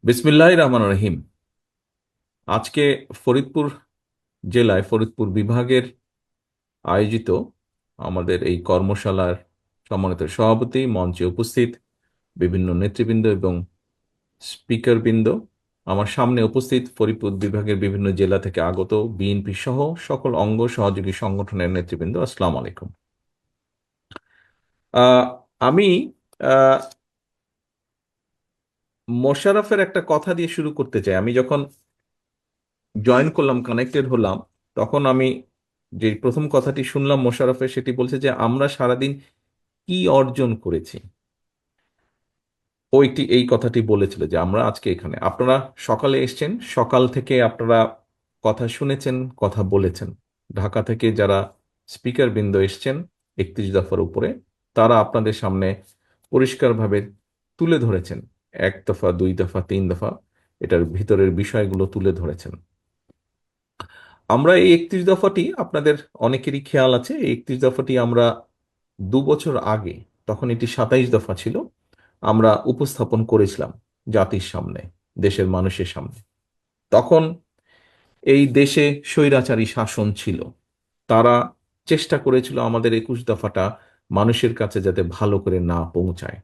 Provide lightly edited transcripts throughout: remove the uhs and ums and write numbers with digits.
বিসমিল্লাহির রহমানির রহিম। আজকে ফরিদপুর জেলায় ফরিদপুর বিভাগের আয়োজিত আমাদের এই কর্মশালার সম্মানিত সভাপতি, মঞ্চে উপস্থিত বিভিন্ন নেতৃবৃন্দ এবং স্পিকারবৃন্দ, আমার সামনে উপস্থিত ফরিদপুর বিভাগের বিভিন্ন জেলা থেকে আগত বিএনপি সহ সকল অঙ্গ সহযোগী সংগঠনের নেতৃবৃন্দ, আসসালামু আলাইকুম। আহ, আমি আহ, মোশাররফের একটা কথা দিয়ে শুরু করতে চাই। আমি যখন জয়েন করলাম, কানেক্টেড হলাম, তখন আমি যে প্রথম কথাটি শুনলাম মোশাররফের, সেটি বলছে যে আমরা সারাদিন কি অর্জন করেছি। ওইটি এই কথাটি বলেছিল যে আমরা আজকে এখানে, আপনারা সকালে এসছেন, সকাল থেকে আপনারা কথা শুনেছেন, কথা বলেছেন। ঢাকা থেকে যারা স্পিকার বৃন্দ এসছেন 31 দফার উপরে, তারা আপনাদের সামনে পরিষ্কারভাবে তুলে ধরেছেন, 1 দফা, 2 দফা, 3 দফা, এটার ভিতরের বিষয়গুলো তুলে ধরেছেন। আমরা এই 31 দফাটি, আপনাদের অনেকেরই খেয়াল আছে, এই 31 দফাটি আমরা 2 বছর আগে, তখন এটি 27 দফা ছিল, আমরা উপস্থাপন করেছিলাম জাতির সামনে, দেশের মানুষের সামনে। তখন এই দেশে স্বৈরাচারী শাসন ছিল, তারা চেষ্টা করেছিল আমাদের 21 দফাটা মানুষের কাছে যাতে ভালো করে না পৌঁছায়,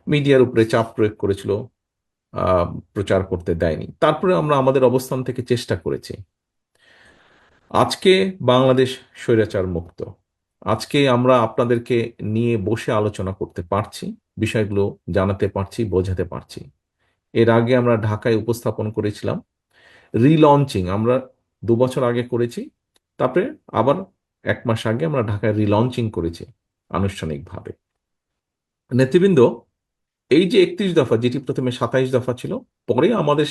মিডিয়ার উপরে চাপ প্রয়োগ করেছিল, আহ, প্রচার করতে দেয়নি। তারপরে আমরা আমাদের অবস্থান থেকে চেষ্টা করেছি। আজকে বাংলাদেশ স্বৈরাচার মুক্ত। আজকে আমরা আপনাদেরকে নিয়ে বসে আলোচনা করতে পারছি, বিষয়গুলো জানাতে পারছি, বোঝাতে পারছি। এর আগে আমরা ঢাকায় উপস্থাপন করেছিলাম রিলঞ্চিং, আমরা 2 বছর আগে করেছি। তারপরে আবার 1 মাস আগে আমরা ঢাকায় রিলঞ্চিং করেছি আনুষ্ঠানিকভাবে। নেতৃবৃন্দ, এই যে 31 দফা, যেটি প্রথমে 27 দফা ছিল, পরে আমাদের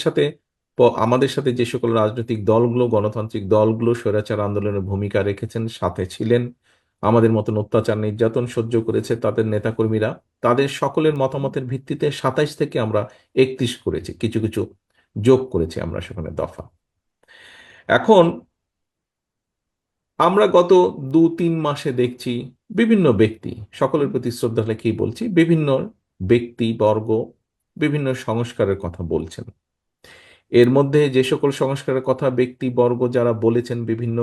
সাথে যে সকল রাজনৈতিক দলগুলো, গণতান্ত্রিক দলগুলো স্বৈরাচার আন্দোলনের ভূমিকা রেখেছেন, সাথে ছিলেন, আমাদের মতন অত্যাচার নির্যাতন সহ্য করেছে তাদের নেতাকর্মীরা, তাদের সকলের মতামতের ভিত্তিতে 27 থেকে আমরা 31 করেছি, কিছু কিছু যোগ করেছি আমরা সেখানে দফা। এখন আমরা গত 2-3 মাসে দেখছি বিভিন্ন ব্যক্তি, সকলের প্রতি শ্রদ্ধা রেখেই বলছি, বিভিন্ন ব্যক্তি বর্গ বিভিন্ন সংস্কারের কথা বলছেন। এর মধ্যে যে সকল সংস্কারের কথা ব্যক্তিবর্গ যারা বলেছেন, বিভিন্ন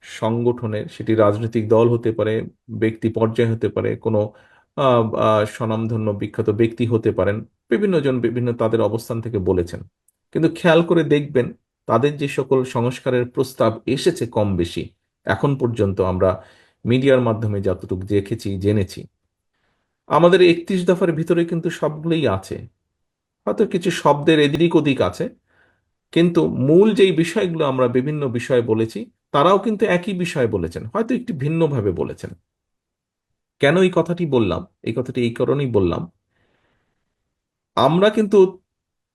সংগঠনের, সেটি রাজনৈতিক দল হতে পারে, ব্যক্তি পর্যায়ে হতে পারে, কোনো স্বনামধন্য বিখ্যাত ব্যক্তি হতে পারেন, বিভিন্ন জন বিভিন্ন তাদের অবস্থান থেকে বলেছেন। কিন্তু খেয়াল করে দেখবেন, তাদের যে সকল সংস্কারের প্রস্তাব এসেছে কম বেশি, এখন পর্যন্ত আমরা মিডিয়ার মাধ্যমে যতটুকু দেখেছি, জেনেছি, আমাদের 31 দফার ভিতরে কিন্তু সবগুলোই আছে। হয়তো কিছু শব্দের এদিক ওদিক আছে, কিন্তু মূল যেই বিষয়গুলো আমরা বিভিন্ন বিষয়ে বলেছি, তারাও কিন্তু একই বিষয়ে বলেছেন, হয়তো একটু ভিন্নভাবে বলেছেন। কেন এই কথাটি বললাম? এই কথাটি এই কারণেই বললাম, আমরা কিন্তু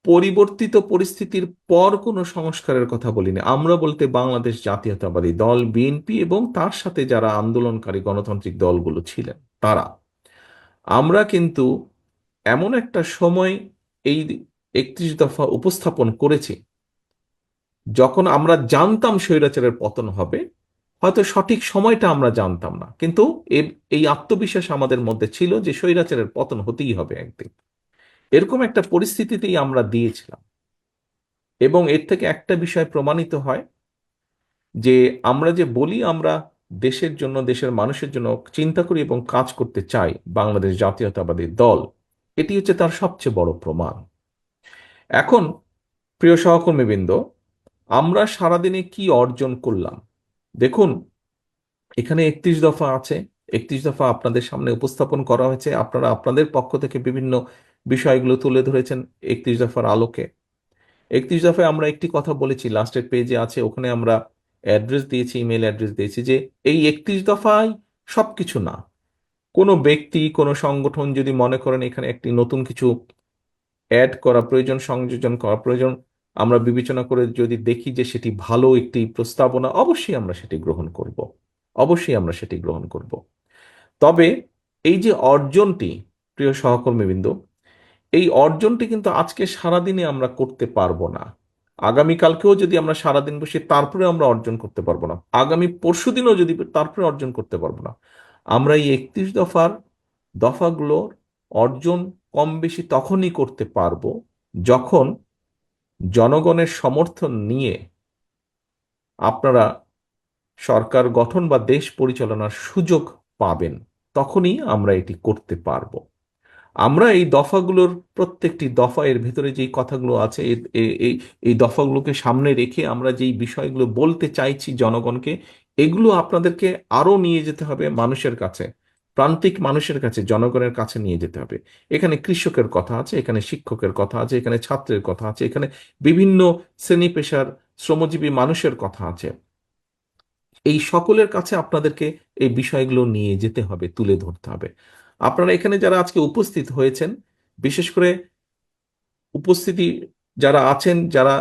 পরিবর্তিত পরিস্থিতির পর কোনো সংস্কারের কথা বলিনি। আমরা বলতে বাংলাদেশ জাতীয়তাবাদী দল বিএনপি এবং তার সাথে যারা আন্দোলনকারী গণতান্ত্রিক দলগুলো ছিলেন, তারা, আমরা কিন্তু এমন একটা সময় এই 31 দফা উপস্থাপন করেছি যখন আমরা জানতাম স্বৈরাচারের পতন হবে। হয়তো সঠিক সময়টা আমরা জানতাম না, কিন্তু এই আত্মবিশ্বাস আমাদের মধ্যে ছিল যে স্বৈরাচারের পতন হতেই হবে একদিন। এরকম একটা পরিস্থিতিতেই আমরা দিয়েছিলাম। এবং এর থেকে একটা বিষয় প্রমাণিত হয় যে আমরা যে বলি আমরা দেশের জন্য, দেশের মানুষের জন্য চিন্তা করি এবং কাজ করতে চাই, বাংলাদেশ জাতীয়তাবাদী দল, এটি হচ্ছে তার সবচেয়ে বড় প্রমাণ। এখন প্রিয় সহকর্মীবৃন্দ, আমরা সারাদিনে কি অর্জন করলাম দেখুন। এখানে 31 দফা আছে, 31 দফা আপনাদের সামনে উপস্থাপন করা হয়েছে, আপনারা আপনাদের পক্ষ থেকে বিভিন্ন বিষয়গুলো তুলে ধরেছেন 31 দফার আলোকে। 31 দফায় আমরা একটি কথা বলেছি, লাস্টের পেজে আছে, ওখানে আমরা অ্যাড্রেস দিয়েছি, ইমেল অ্যাড্রেস দিয়েছি, যে এই 31 দফায় সবকিছু না। কোনো ব্যক্তি, কোনো সংগঠন যদি মনে করেন এখানে একটি নতুন কিছু অ্যাড করা প্রয়োজন, সংযোজন করা প্রয়োজন, আমরা বিবেচনা করে যদি দেখি যে সেটি ভালো একটি প্রস্তাবনা, অবশ্যই আমরা সেটি গ্রহণ করব, অবশ্যই আমরা সেটি গ্রহণ করব। তবে এই যে অর্জনটি, প্রিয় সহকর্মীবৃন্দ, এই অর্জনটি কিন্তু আজকে সারাদিনে আমরা করতে পারবো না। আগামীকালকেও যদি আমরা সারাদিন বসে তারপরে আমরা অর্জন করতে পারবো না, আগামী পরশুদিনও যদি তারপরে অর্জন করতে পারবো না। আমরা এই 31 দফার দফাগুলোর অর্জন কম বেশি তখনই করতে পারবো যখন জনগণের সমর্থন নিয়ে আপনারা সরকার গঠন বা দেশ পরিচালনার সুযোগ পাবেন, তখনই আমরা এটি করতে পারবো। আমরা এই দফাগুলোর প্রত্যেকটি দফা, এর ভেতরে যেই কথাগুলো আছে, এই এই দফাগুলোকে সামনে রেখে আমরা যেই বিষয়গুলো বলতে চাইছি জনগণকে, এগুলো আপনাদেরকে আরো নিয়ে যেতে হবে মানুষের কাছে, প্রান্তিক মানুষের কাছে, জনগণের কাছে নিয়ে যেতে হবে। এখানে কৃষকের কথা আছে, এখানে শিক্ষকের কথা আছে, এখানে ছাত্রের কথা আছে, এখানে বিভিন্ন শ্রেণী পেশার শ্রমজীবী মানুষের কথা আছে। এই সকলের কাছে আপনাদেরকে এই বিষয়গুলো নিয়ে যেতে হবে, তুলে ধরতে হবে। আপনারা এখানে যারা আজকে উপস্থিত হয়েছেন, বিশেষ করে উপস্থিতি যারা আছেন, যারা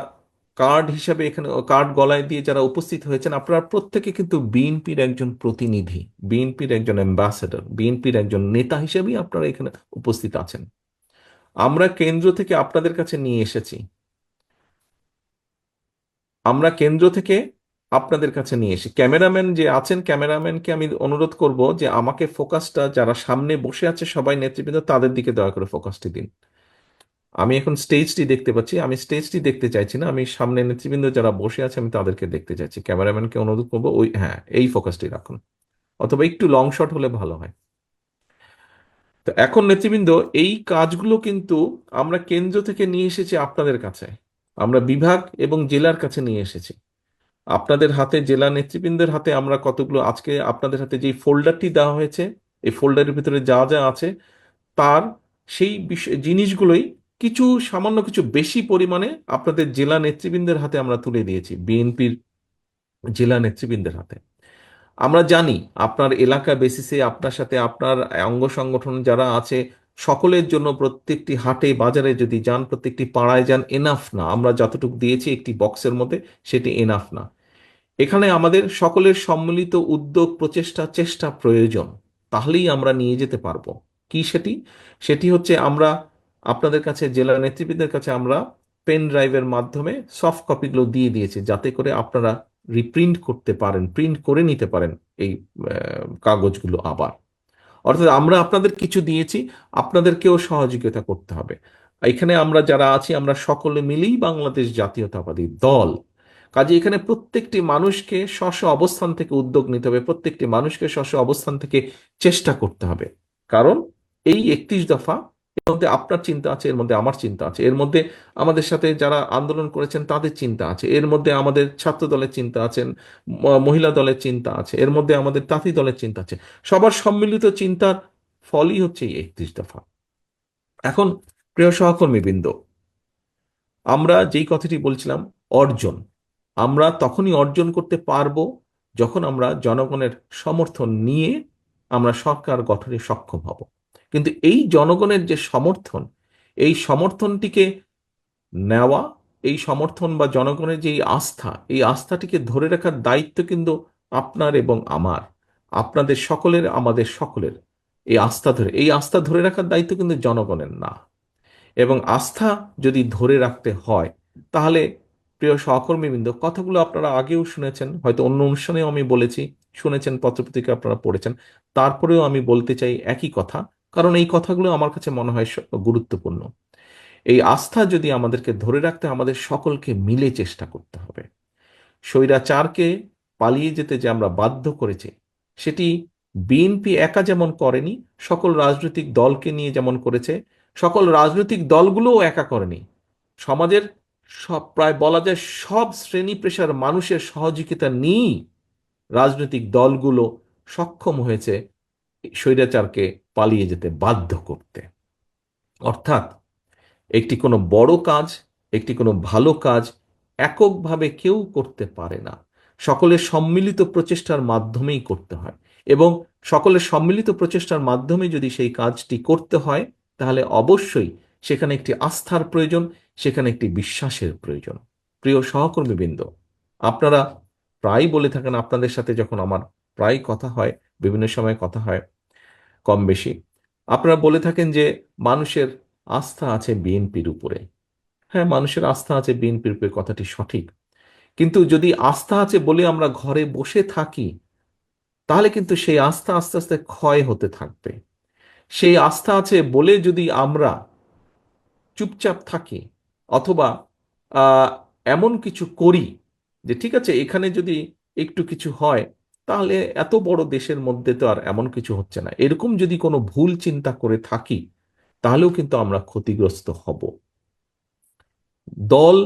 কার্ড হিসাবে এখানে কার্ড গলায় দিয়ে যারা উপস্থিত হয়েছেন, আপনারা প্রত্যেকে কিন্তু বিএনপির একজন প্রতিনিধি, বিএনপির একজন অ্যাম্বাসেডর, বিএনপির একজন নেতা হিসেবেই আপনারা এখানে উপস্থিত আছেন। আমরা কেন্দ্র থেকে আপনাদের কাছে নিয়ে এসেছি, আমরা কেন্দ্র থেকে আপনাদের কাছে নিয়ে এসে, ক্যামেরাম্যান যে আছেন, ক্যামেরাম্যানকে আমি অনুরোধ করব যে আমাকে ফোকাসটা, যারা সামনে বসে আছে সবাই নেতৃবৃন্দ, তাদের দিকে দয়া করে ফোকাসটি দিন। আমি এখন স্টেজটি দেখতে পাচ্ছি, আমি স্টেজটি দেখতে চাইছি না, আমি সামনে নেতৃবৃন্দ যারা বসে আছে আমি তাদেরকে দেখতে চাইছি। ক্যামেরাম্যানকে অনুরোধ করবো ওই, হ্যাঁ, এই ফোকাসটি রাখুন, অথবা একটু লং শট হলে ভালো হয়। তো এখন নেতৃবৃন্দ, এই কাজগুলো কিন্তু আমরা কেন্দ্র থেকে নিয়ে এসেছি আপনাদের কাছে, আমরা বিভাগ এবং জেলার কাছে নিয়ে এসেছি। আপনাদের হাতে, জেলা নেতৃবৃন্দের হাতে আমরা কতগুলো, আজকে আপনাদের হাতে যে ফোল্ডারটি দেওয়া হয়েছে, এই ফোল্ডারের ভিতরে যা যা আছে তার সেই বিষয় জিনিসগুলোই কিছু সামান্য কিছু বেশি পরিমাণে আপনাদের জেলা নেতৃবৃন্দের হাতে আমরা তুলে দিয়েছি, বিএনপির জেলা নেতৃবৃন্দের হাতে। আমরা জানি আপনার এলাকা বেসিসে আপনার সাথে আপনার অঙ্গ সংগঠন যারা আছে, সকলের জন্য প্রত্যেকটি হাটে বাজারে যদি যান, প্রত্যেকটি পাড়ায় যান, এনাফ না। আমরা যতটুকু দিয়েছি একটি বক্সের মধ্যে, সেটি এনাফ না। এখানে আমাদের সকলের সম্মিলিত উদ্যোগ, প্রচেষ্টা, চেষ্টা প্রয়োজন, তাহলেই আমরা নিয়ে যেতে পারবো। কি সেটি? সেটি হচ্ছে আমরা আপনাদের কাছে, জেলা নেতৃবৃন্দের কাছে আমরা পেন ড্রাইভের মাধ্যমে সফট কপিগুলো দিয়ে দিয়েছি, যাতে করে আপনারা রিপ্রিন্ট করতে পারেন, প্রিন্ট করে নিতে পারেন এই কাগজগুলো আবার। অর্থাৎ আমরা আপনাদের কিছু দিয়েছি, আপনাদেরকেও সহযোগিতা করতে হবে। এখানে আমরা যারা আছি, আমরা সকলে মিলেই বাংলাদেশ জাতীয়তাবাদী দল। কাজে এখানে প্রত্যেকটি মানুষকে স্ব অবস্থান থেকে উদ্যোগ নিতে হবে, প্রত্যেকটি মানুষকে স্ব অবস্থান থেকে চেষ্টা করতে হবে। কারণ এই 31 দফা, এর মধ্যে আপনার চিন্তা আছে, এর মধ্যে আমার চিন্তা আছে, এর মধ্যে আমাদের সাথে যারা আন্দোলন করেছেন তাদের চিন্তা আছে, এর মধ্যে আমাদের ছাত্র দলের চিন্তা আছেন, মহিলা দলের চিন্তা আছে, এর মধ্যে আমাদের তাঁতি দলের চিন্তা আছে। সবার সম্মিলিত চিন্তার ফলই হচ্ছে এই 31 দফা। এখন প্রিয় সহকর্মী বৃন্দ, আমরা যেই কথাটি বলছিলাম, অর্জন, আমরা তখনই অর্জন করতে পারবো যখন আমরা জনগণের সমর্থন নিয়ে আমরা সরকার গঠনে সক্ষম হব। কিন্তু এই জনগণের যে সমর্থন, এই সমর্থনটিকে নেওয়া, এই সমর্থন বা জনগণের যে এই আস্থা, এই আস্থাটিকে ধরে রাখার দায়িত্ব কিন্তু আপনার এবং আমার, আপনাদের সকলের, আমাদের সকলের। এই আস্থা ধরে রাখার দায়িত্ব কিন্তু জনগণের না। এবং আস্থা যদি ধরে রাখতে হয়, তাহলে প্রিয় সহকর্মীবৃন্দ, কথাগুলো আপনারা আগেও শুনেছেন, হয়তো অন্য অনুষ্ঠানেও আমি বলেছি, শুনেছেন, পত্রপত্রিকা আপনারা পড়েছেন, তারপরেও আমি বলতে চাই একই কথা, কারণ এই কথাগুলো আমার কাছে মনে হয় গুরুত্বপূর্ণ। এই আস্থা যদি আমাদেরকে ধরে রাখতে, আমাদের সকলকে মিলে চেষ্টা করতে হবে। স্বৈরাচারকে পালিয়ে যেতে যে আমরা বাধ্য করেছি, সেটি বিএনপি একা যেমন করেনি, সকল রাজনৈতিক দলকে নিয়ে যেমন করেছে, সকল রাজনৈতিক দলগুলোও একা করেনি। সমাজের সব, প্রায় বলা যায় সব শ্রেণী পেশার মানুষের সহযোগিতা নিয়েই রাজনৈতিক দলগুলো সক্ষম হয়েছে স্বৈরাচারকে পালিয়ে যেতে বাধ্য করতে। অর্থাৎ একটি কোনো বড় কাজ, একটি কোনো ভালো কাজ এককভাবে কেউ করতে পারে না, সকলের সম্মিলিত প্রচেষ্টার মাধ্যমেই করতে হয়। এবং সকলের সম্মিলিত প্রচেষ্টার মাধ্যমে যদি সেই কাজটি করতে হয়, তাহলে অবশ্যই সেখানে একটি আস্থার প্রয়োজন, সেখানে একটি বিশ্বাসের প্রয়োজন। প্রিয় সহকর্মীবৃন্দ, আপনারা প্রায় বলে থাকেন, আপনাদের সাথে যখন আমার প্রায় কথা হয়, বিভিন্ন সময় কথা হয় কম বেশি, আপনারা বলে থাকেন যে মানুষের আস্থা আছে বিএনপির উপরে। হ্যাঁ, মানুষের আস্থা আছে বিএনপির উপরে, কথাটি সঠিক। কিন্তু যদি আস্থা আছে বলে আমরা ঘরে বসে থাকি, তাহলে কিন্তু সেই আস্থা আস্তে আস্তে ক্ষয় হতে থাকবে। সেই আস্থা আছে বলে যদি আমরা চুপচাপ থাকি, অথবা আহ, এমন কিছু করি যে ঠিক আছে, এখানে যদি একটু কিছু হয় তাহলে এত বড় দেশের মধ্যে তো আর এমন কিছু হচ্ছে না, এরকম যদি কোনো ভুল চিন্তা করে থাকি তাহলেও কিন্তু আমরা ক্ষতিগ্রস্ত হব। দল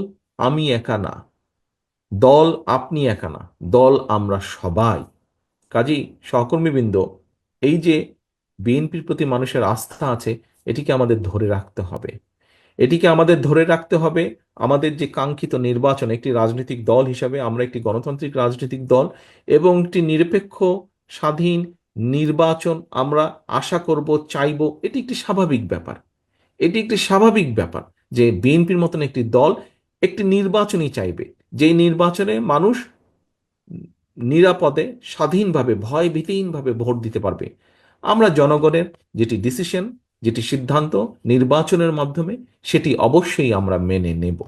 আমি একা না, দল আপনি একা না, দল আমরা সবাই। কাজেই সহকর্মীবৃন্দ, এই যে বিএনপির প্রতি মানুষের আস্থা আছে, এটিকে আমাদের ধরে রাখতে হবে। এটিকে আমাদের ধরে রাখতে হবে। আমাদের যে কাঙ্ক্ষিত নির্বাচন, একটি রাজনৈতিক দল হিসাবে আমরা একটি গণতান্ত্রিক রাজনৈতিক দল, এবং একটি নিরপেক্ষ স্বাধীন নির্বাচন আমরা আশা করব, চাইব। এটি একটি স্বাভাবিক ব্যাপার। এটি একটি স্বাভাবিক ব্যাপার যে বিএনপির মতন একটি দল একটি নির্বাচনই চাইবে, যেই নির্বাচনে মানুষ নিরাপদে স্বাধীনভাবে ভয় ভীতিহীনভাবে ভোট দিতে পারবে। আমরা জনগণের যেটি ডিসিশন, যেটি সিদ্ধান্ত নির্বাচনের মাধ্যমে, সেটি অবশ্যই আমরা মেনে নেব।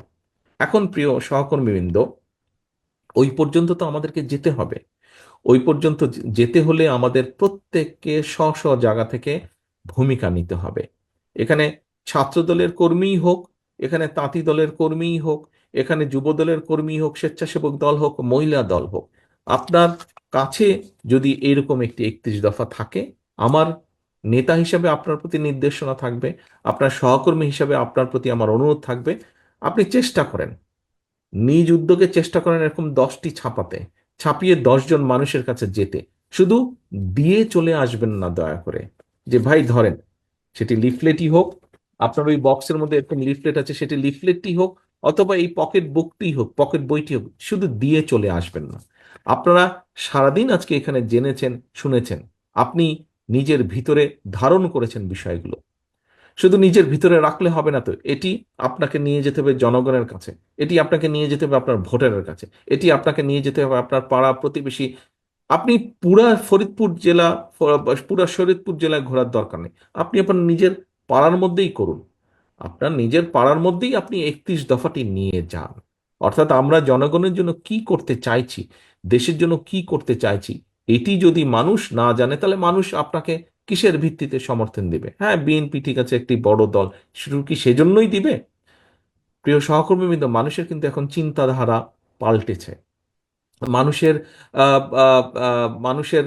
এখন প্রিয় সহকর্মীবৃন্দ, ওই পর্যন্ত তো আমাদেরকে যেতে হবে। ওই পর্যন্ত যেতে হলে আমাদের প্রত্যেককে স্ব স্ব জায়গা থেকে ভূমিকা নিতে হবে। এখানে ছাত্র দলের কর্মীই হোক, এখানে তাঁতি দলের কর্মীই হোক, এখানে যুব দলের কর্মী হোক, স্বেচ্ছাসেবক দল হোক, মহিলা দল হোক, আপনার কাছে যদি এরকম একটি 31 দফা থাকে, আমার নেতা হিসাবে আপনার প্রতি নির্দেশনা থাকবে, আপনার সহকর্মী হিসাবে আপনার প্রতি আমার অনুরোধ থাকবে, আপনি চেষ্টা করেন, নিজ উদ্যোগে চেষ্টা করেন এরকম 10টি ছাপাতে, ছাপিয়ে 10 জন মানুষের কাছে যেতে। শুধু দিয়ে চলে আসবেন না দয়া করে, যে ভাই ধরেন, সেটি লিফলেটই হোক, আপনার ওই বক্সের মধ্যে এরকম লিফলেট আছে, সেটি লিফলেটটি হোক, অথবা এই পকেট বুকটি হোক, পকেট বইটি হোক, শুধু দিয়ে চলে আসবেন না। আপনারা সারাদিন আজকে এখানে জেনেছেন, শুনেছেন, আপনি নিজের ভিতরে ধারণ করেছেন বিষয়গুলো। শুধু নিজের ভিতরে রাখলে হবে না তো, এটি আপনাকে নিয়ে যেতে হবে জনগণের কাছে, এটি আপনাকে নিয়ে যেতে হবে আপনার ভোটারের কাছে, এটি আপনাকে নিয়ে যেতে হবে আপনার পাড়া প্রতিবেশী। আপনি পুরা ফরিদপুর জেলা, পুরা শরীয়তপুর জেলায় ঘোরার দরকার নেই, আপনি আপনার নিজের পাড়ার মধ্যেই করুন। আপনার নিজের পাড়ার মধ্যেই আপনি 31 দফাটি নিয়ে যান। অর্থাৎ আমরা জনগণের জন্য কি করতে চাইছি, দেশের জন্য কি করতে চাইছি, এটি যদি মানুষ না জানে তাহলে মানুষ আপনাকে কিসের ভিত্তিতে সমর্থন দিবে? হ্যাঁ, বিএনপি ঠিক আছে একটি বড় দল, শুধু কি সেজন্যই দিবে? প্রিয় সহকর্মীবৃন্দ, মানুষের কিন্তু এখন চিন্তাধারা পাল্টেছে। মানুষের মানুষের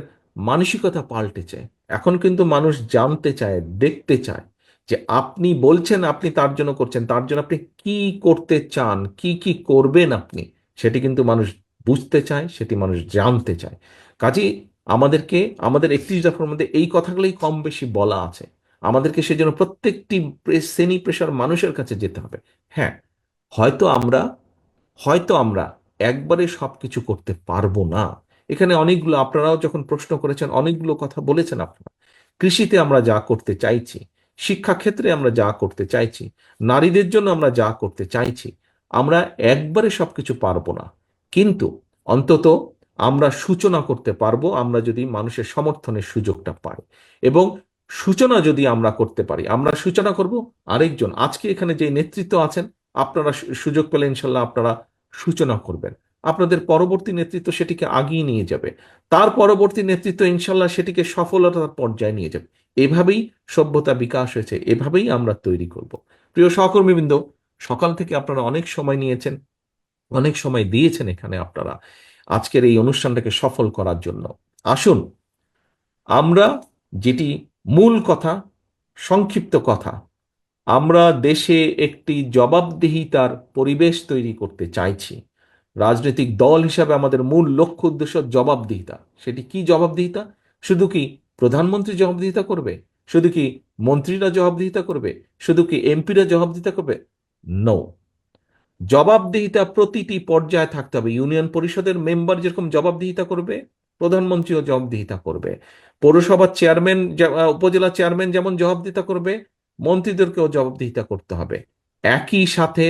মানসিকতা পাল্টেছে। এখন কিন্তু মানুষ জানতে চায়, দেখতে চায় যে আপনি বলছেন আপনি তার জন্য করছেন, তার জন্য আপনি কি করতে চান, কি কি করবেন আপনি, সেটি কিন্তু মানুষ বুঝতে চায়, সেটি মানুষ জানতে চায়। কাজেই আমাদেরকে আমাদের 31 দফার মধ্যে এই কথাগুলোই কম বেশি বলা আছে। আমাদেরকে সেজন্য প্রত্যেকটি শ্রেণী পেশার মানুষের কাছে যেতে হবে। হ্যাঁ, হয়তো আমরা হয়তো আমরা একবারে সবকিছু করতে পারবো না। এখানে অনেকগুলো, আপনারাও যখন প্রশ্ন করেছেন অনেকগুলো কথা বলেছেন আপনারা। কৃষিতে আমরা যা করতে চাইছি, শিক্ষাক্ষেত্রে আমরা যা করতে চাইছি, নারীদের জন্য আমরা যা করতে চাইছি, আমরা একবারে সবকিছু পারবো না। কিন্তু অন্তত আমরা সূচনা করতে পারবো, আমরা যদি মানুষের সমর্থনের সুযোগটা পাই। এবং সূচনা যদি আমরা করতে পারি, আমরা সূচনা করব। আরেকজন আজকে এখানে যে নেতৃত্ব আছেন, আপনারা সুযোগ পেলে ইনশাল্লাহ আপনারা সূচনা করবেন। আপনাদের পরবর্তী নেতৃত্ব সেটিকে আগিয়ে নিয়ে যাবে, তার পরবর্তী নেতৃত্ব ইনশাল্লাহ সেটিকে সফলতার পর্যায়ে নিয়ে যাবে। এভাবেই সভ্যতা বিকাশ হয়েছে, এভাবেই আমরা তৈরি করব। প্রিয় সহকর্মীবৃন্দ, সকাল থেকে আপনারা অনেক সময় নিয়েছেন, অনেক সময় দিয়েছেন এখানে আপনারা আজকের এই অনুষ্ঠানটাকে সফল করার জন্য। আসুন আমরা যেটি মূল কথা, সংক্ষিপ্ত কথা, আমরা দেশে একটি জবাবদিহিতার পরিবেশ তৈরি করতে চাইছি। রাজনৈতিক দল হিসাবে আমাদের মূল লক্ষ্য উদ্দেশ্য জবাবদিহিতা। সেটি কি জবাবদিহিতা? শুধু কি প্রধানমন্ত্রী জবাবদিহিতা করবে? শুধু কি মন্ত্রীরা জবাবদিহিতা করবে? শুধু কি এমপিরা জবাবদিহিতা করবে? নো। জবাবদিহিতা প্রতিটি পর্যায়ে থাকতে হবে। ইউনিয়ন পরিষদের মেম্বার যেরকম জবাবদিহিতা করবে, প্রধানমন্ত্রীও জবাবদিহিতা করবে। পৌরসভার চেয়ারম্যান, উপজেলা চেয়ারম্যান যেমন জবাবদিহিতা করবে, মন্ত্রীদেরকেও জবাবদিহিতা করতে হবে। একই সাথে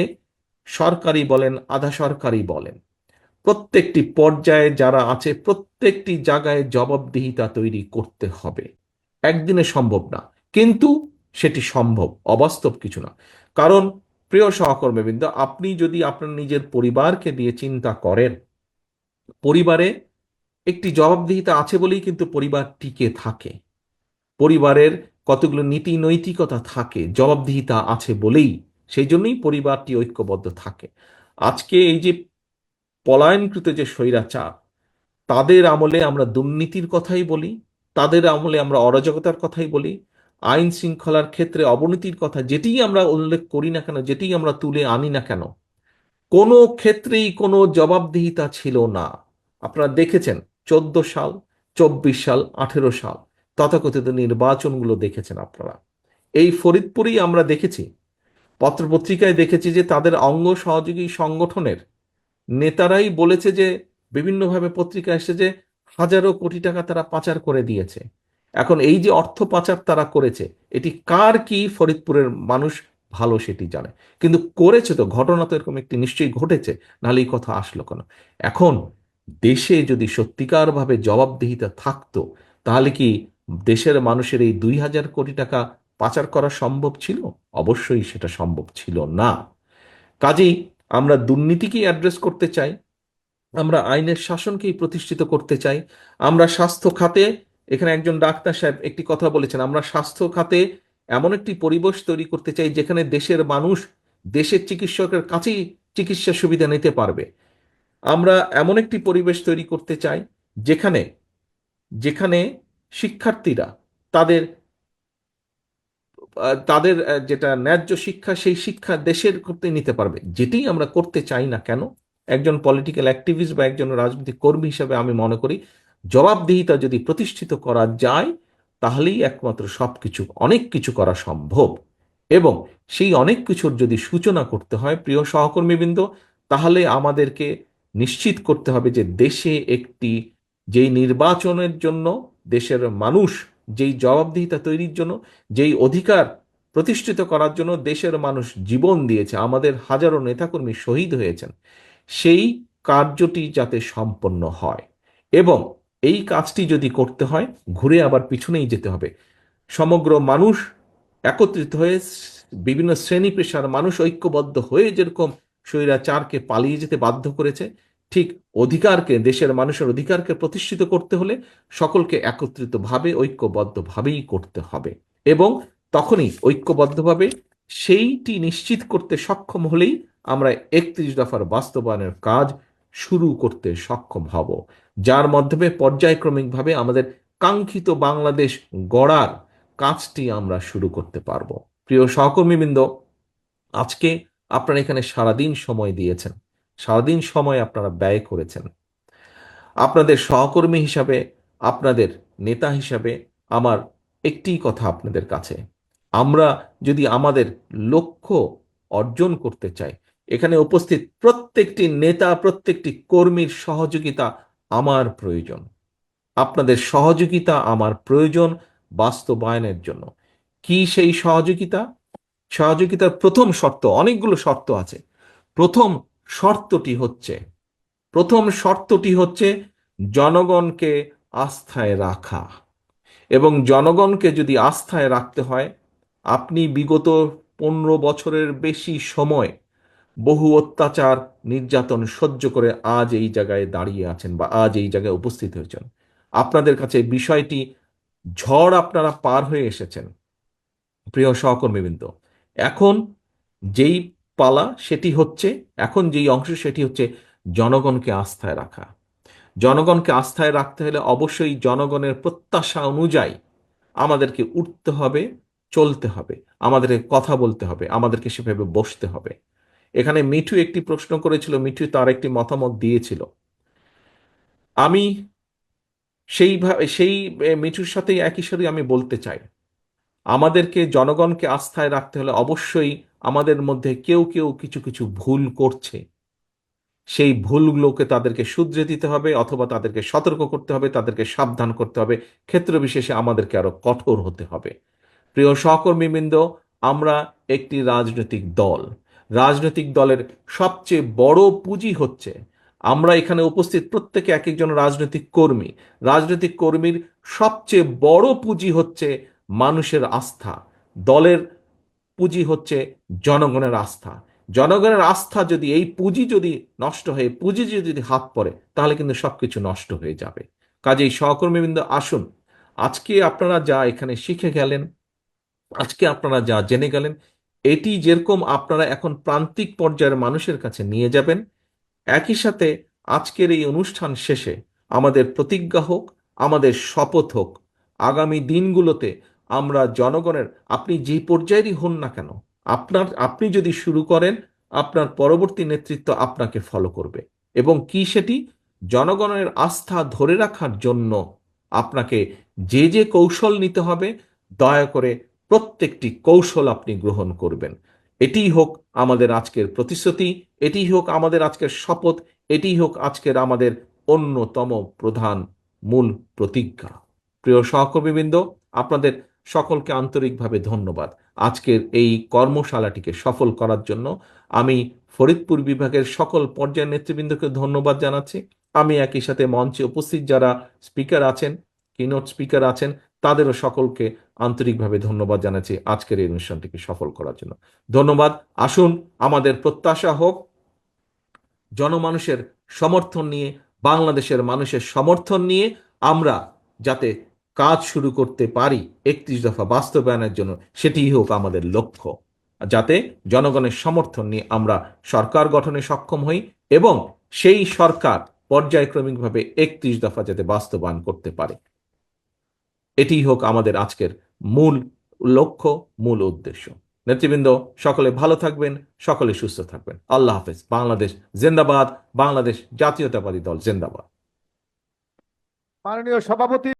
সরকারি বলেন, আধা সরকারি বলেন, প্রত্যেকটি পর্যায়ে যারা আছে প্রত্যেকটি জায়গায় জবাবদিহিতা তৈরি করতে হবে। একদিনে সম্ভব না, কিন্তু সেটি সম্ভব, অবাস্তব কিছু না। কারণ প্রিয় সহকর্মীবৃন্দ, আপনি যদি আপনার নিজের পরিবারকে দিয়ে চিন্তা করেন, পরিবারে একটি জবাবদিহিতা আছে বলেই কিন্তু পরিবার টিকে থাকে। পরিবারের কতগুলো নীতি নৈতিকতা থাকে, জবাবদিহিতা আছে বলেই, সেই জন্যই পরিবারটি ঐক্যবদ্ধ থাকে। আজকে এই যে পলায়নকৃত যে স্বৈরাচার, তাদের আমলে আমরা দুর্নীতির কথাই বলি, তাদের আমলে আমরা অরাজকতার কথাই বলি, আইন শৃঙ্খলার ক্ষেত্রে অবনতির কথা যেটিই আমরা উল্লেখ করি না কেন, যেটিই আমরা তুলে আনি না কেন, কোনো ক্ষেত্রেই কোনো জবাবদিহিতা ছিল না। আপনারা দেখেছেন 14 সাল, 24 সাল, 18 সাল, তথাকথিত নির্বাচনগুলো দেখেছেন আপনারা। এই ফরিদপুরেই আমরা দেখেছি, পত্রপত্রিকায় দেখেছি যে তাদের অঙ্গ সহযোগী সংগঠনের নেতারাই বলেছে যে, বিভিন্নভাবে পত্রিকা এসেছে যে হাজারো কোটি টাকা তারা পাচার করে দিয়েছে। এখন এই যে অর্থ পাচার তারা করেছে, এটি কার কি ফরিদপুরের মানুষ ভালো সেটি জানে। কিন্তু করেছে তো, ঘটনা তো এরকম একটি নিশ্চয়ই ঘটেছে, নাহলে এই কথা আসলো কেন? এখন দেশে যদি সত্যিকার ভাবে জবাবদিহিতা থাকতো, তাহলে কি দেশের মানুষের এই 2,000 কোটি টাকা পাচার করা সম্ভব ছিল? অবশ্যই সেটা সম্ভব ছিল না। কাজেই আমরা দুর্নীতিকেই অ্যাড্রেস করতে চাই, আমরা আইনের শাসনকেই প্রতিষ্ঠিত করতে চাই। আমরা স্বাস্থ্য খাতে, এখানে একজন ডাক্তার সাহেব একটি কথা বলেছেন, আমরা স্বাস্থ্য খাতে এমন একটি পরিবেশ তৈরি করতে চাই যেখানে দেশের মানুষ দেশের চিকিৎসকের কাছেই চিকিৎসা সুবিধা নিতে পারবে। আমরা এমন একটি পরিবেশ তৈরি করতে চাই যেখানে যেখানে শিক্ষার্থীরা তাদের তাদের যেটা ন্যায্য শিক্ষা, সেই শিক্ষা দেশের করতে নিতে পারবে। যেটি আমরা করতে চাই না কেন, একজন পলিটিক্যাল অ্যাক্টিভিস্ট বা একজন রাজনৈতিক কর্মী হিসেবে আমি মনে করি, জবাবদিহিতা যদি প্রতিষ্ঠিত করা যায়, তাহলেই একমাত্র সবকিছু, অনেক কিছু করা সম্ভব। এবং সেই অনেক কিছুর যদি সূচনা করতে হয়, প্রিয় সহকর্মীবৃন্দ, তাহলে আমাদেরকে নিশ্চিত করতে হবে যে দেশে একটি, যেই নির্বাচনের জন্য দেশের মানুষ, যেই জবাবদিহিতা তৈরির জন্য, যেই অধিকার প্রতিষ্ঠিত করার জন্য দেশের মানুষ জীবন দিয়েছে, আমাদের হাজারো নেতাকর্মী শহীদ হয়েছেন, সেই কার্যটি যাতে সম্পন্ন হয়। এবং এই কাজটি যদি করতে হয়, ঘুরে আবার পিছনেই যেতে হবে। সমগ্র মানুষ একত্রিত হয়ে, বিভিন্ন শ্রেণী পেশার মানুষ ঐক্যবদ্ধ হয়ে যেরকম স্বৈরাচারকে পালিয়ে যেতে বাধ্য করেছে, ঠিক অধিকারকে, দেশের মানুষের অধিকারকে প্রতিষ্ঠিত করতে হলে সকলকে একত্রিতভাবে ঐক্যবদ্ধভাবেই করতে হবে। এবং তখনই ঐক্যবদ্ধভাবে সেইটি নিশ্চিত করতে সক্ষম হলেই আমরা 31 দফার বাস্তবায়নের কাজ শুরু করতে সক্ষম হব, যার মাধ্যমে পর্যায়ক্রমিকভাবে আমাদের কাঙ্ক্ষিত বাংলাদেশ গড়ার কাজটি আমরা শুরু করতে পারব। প্রিয় সহকর্মীবৃন্দ, আজকে আপনারা এখানে সারাদিন সময় দিয়েছেন, সারাদিন সময় আপনারা ব্যয় করেছেন। আপনাদের সহকর্মী হিসাবে, আপনাদের নেতা হিসাবে আমার একটি কথা আপনাদের কাছে, আমরা যদি আমাদের লক্ষ্য অর্জন করতে চাই, এখানে উপস্থিত প্রত্যেকটি নেতা, প্রত্যেকটি কর্মীর সহযোগিতা আমার প্রয়োজন। আপনাদের সহযোগিতা আমার প্রয়োজন বাস্তবায়নের জন্য। কি সেই সহযোগিতা? সহযোগিতার প্রথম শর্ত, অনেকগুলো শর্ত আছে। প্রথম শর্তটি হচ্ছে প্রথম শর্তটি হচ্ছে জনগণকে আস্থায় রাখা। এবং জনগণকে যদি আস্থায় রাখতে হয়, আপনি বিগত 15 বছরের বেশি সময় বহু অত্যাচার, নির্যাতন সহ্য করে আজ এই জায়গায় দাঁড়িয়ে আছেন বা আজ এই জায়গায় উপস্থিত হয়েছেন। আপনাদের কাছে বিষয়টি, ঝড় আপনারা পার হয়ে এসেছেন। প্রিয় সহকর্মীবৃন্দ, এখন যেই পালা সেটি হচ্ছে, এখন যেই অংশ সেটি হচ্ছে জনগণকে আস্থায় রাখা। জনগণকে আস্থায় রাখতে হলে অবশ্যই জনগণের প্রত্যাশা অনুযায়ী আমাদেরকে উঠতে হবে, চলতে হবে, আমাদেরকে কথা বলতে হবে, আমাদেরকে সেভাবে বসতে হবে। এখানে মিঠু একটি প্রশ্ন করেছিল, মিঠু তার একটি মতামত দিয়েছিল। আমি সেই মিঠুর সাথেই একই সাথে আমি বলতে চাই, আমাদেরকে জনগণকে আস্থায় রাখতে হলে অবশ্যই আমাদের মধ্যে কেউ কেউ কিছু কিছু ভুল করছে, সেই ভুলগুলোকে তাদেরকে শুধরে দিতে হবে, অথবা তাদেরকে সতর্ক করতে হবে, তাদেরকে সাবধান করতে হবে, ক্ষেত্র বিশেষে আমাদেরকে আরো কঠোর হতে হবে। প্রিয় সহকর্মীবৃন্দ, আমরা একটি রাজনৈতিক দল। রাজনৈতিক দলের সবচেয়ে বড় পুঁজি হচ্ছে, আমরা এখানে উপস্থিত প্রত্যেকে এক একজন রাজনৈতিক কর্মী। রাজনৈতিক কর্মীর সবচেয়ে বড় পুঁজি হচ্ছে মানুষের আস্থা। দলের পুঁজি হচ্ছে জনগণের আস্থা। জনগণের আস্থা যদি, এই পুঁজি যদি নষ্ট হয়ে, পুঁজি যদি হাত পড়ে, তাহলে কিন্তু সবকিছু নষ্ট হয়ে যাবে। কাজেই সহকর্মীবৃন্দ, আসুন, আজকে আপনারা যা এখানে শিখে গেলেন, আজকে আপনারা যা জেনে গেলেন, এটি যেরকম আপনারা এখন প্রান্তিক পর্যায়ের মানুষের কাছে নিয়ে যাবেন, একই সাথে আজকের এই অনুষ্ঠান শেষে আমাদের প্রতিজ্ঞা হোক, আমাদের শপথ হোক, আগামী দিনগুলোতে আমরা জনগণের, আপনি যে পর্যায়েরই হন না কেন, আপনি যদি শুরু করেন, আপনার পরবর্তী নেতৃত্ব আপনাকে ফলো করবে। এবং কি সেটি? জনগণের আস্থা ধরে রাখার জন্য আপনাকে যে যে কৌশল নিতে হবে, দয়া করে প্রত্যেকটি কৌশল আপনি গ্রহণ করবেন। এটিই হোক আমাদের আজকের প্রতিশ্রুতি, এটিই হোক আমাদের আজকের শপথ, এটিই হোক আজকের আমাদের অন্যতম প্রধান মূল প্রতিজ্ঞা। প্রিয় সহকর্মীবৃন্দ, আপনাদের সকলকে আন্তরিকভাবে ধন্যবাদ আজকের এই কর্মশালাটিকে সফল করার জন্য। আমি ফরিদপুর বিভাগের সকল পর্যায়ের নেতৃবৃন্দকে ধন্যবাদ জানাচ্ছি। আমি একই সাথে মঞ্চে উপস্থিত যারা স্পিকার আছেন, কিনোট স্পিকার আছেন, তাদেরও সকলকে আন্তরিকভাবে ধন্যবাদ জানাচ্ছি আজকের এই অনুষ্ঠানটিকে সফল করার জন্য। ধন্যবাদ। আসুন, আমাদের প্রত্যাশা হোক জনমানুষের সমর্থন নিয়ে, বাংলাদেশের মানুষের সমর্থন নিয়ে আমরা যাতে কাজ শুরু করতে পারি 31 দফা বাস্তবায়নের জন্য, সেটিই হোক আমাদের লক্ষ্য। যাতে জনগণের সমর্থন নিয়ে আমরা সরকার গঠনে সক্ষম হই এবং সেই সরকার পর্যায়ক্রমিকভাবে 31 দফা যাতে বাস্তবায়ন করতে পারে, এটিই হোক আমাদের আজকের মূল লক্ষ্য, মূল উদ্দেশ্য। নেতৃবৃন্দ, সকলে ভালো থাকবেন, সকলে সুস্থ থাকবেন। আল্লাহ হাফেজ। বাংলাদেশ জিন্দাবাদ। বাংলাদেশ জাতীয়তাবাদী দল জিন্দাবাদ। মাননীয় সভাপতি।